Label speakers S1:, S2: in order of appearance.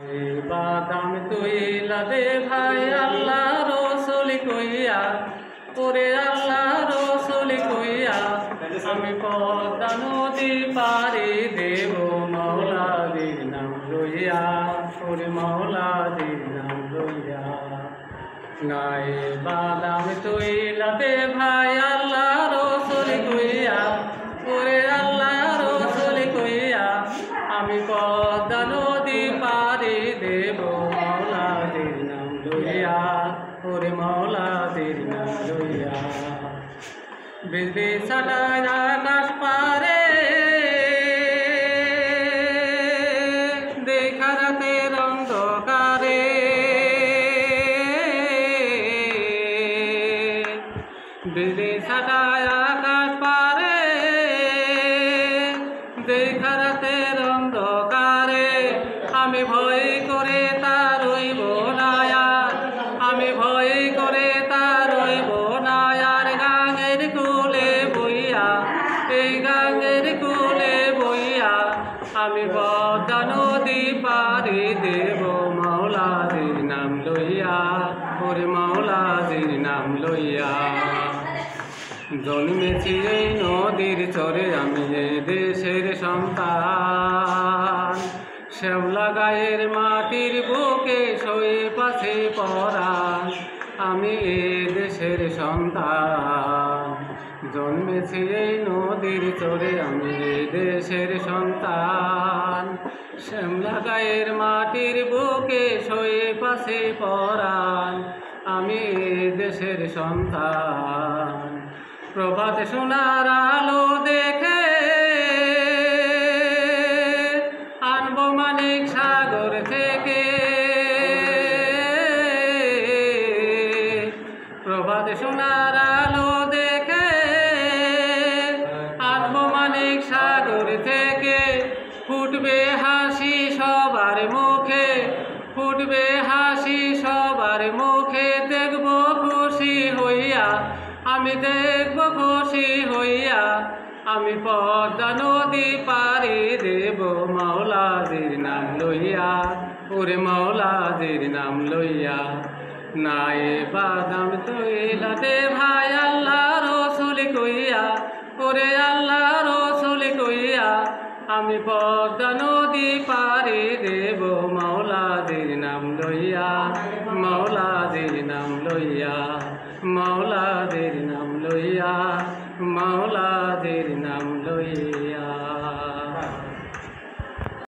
S1: বাদাম তুইলা দে ভাই আল্লাহ রসুল কইয়া, ওরে আল্লাহ রসুল কইয়া, আমি পদ্মা নদী পারি দেব মৌলাদির নাম লইয়া, ওরে মৌলাদির নাম লইয়া। নাই বাদাম তুইলা দে ভাই আল্লাহ রসুল কইয়া, ওরে আল্লাহ রসুল কইয়া, আমি পদ্মা নদী পারি দেব মৌলাদির নাম লইয়া, ওরে মৌলাদির নাম লইয়া। বিজলি ছাড়ায় আকাশ পারে দেখা রাতের অন্ধকারে, বিজলি ছাড়ায় আকাশ পারে দেখা রাতের অন্ধকারে, আমি ভয় করে তার রইব না আর, আমি ভয় করে তার রইব না আর। গাঙের কুলে বইয়া, এই গাঙের কুলে বইয়া, আমি পদ্মা নদী পারি দেব মৌলাদির নাম লইয়া, ওরে মৌলাদির নাম লইয়া। জন্মেছি এই নদীর চরে আমি এ দেশের সন্তান, শ্যামলা গায়ের মাটির বুকে শোয়ে পাশে পরাণ, আমি এ দেশের সন্তান। জন্মেছি এই নদীর চরে আমি এ দেশের সন্তান, শ্যামলা গায়ের মাটির বুকে শোয়ে পাশে পরাণ, আমি এ দেশের সন্তান। প্রভাত সোনার আলো দেখে আনবো মানিক সাগর থেকে, প্রভাত সোনার আলো দেখে আনবো মানিক সাগর থেকে। ফুটবে হাসি সবার মুখে, ফুটবে হাসি সবার মুখে, দেখবো খুশি হইয়া, আমি দেখব খুশি হইয়া, আমি পদ্মা নদী পারি দেব মৌলাদির নাম লইয়া, ওরে মৌলাদির নাম লইয়া। নাই বাদাম তুইলা দে ভাই আল্লাহ রসুল কইয়া, ওরে আল্লাহ রসুল কইয়া, আমি পদ্মা নদী পারি দেব মৌলাদির নাম লইয়া, মৌলাদির নাম লইয়া, মৌলাদির নাম লইয়া, মৌলাদির নাম লইয়া।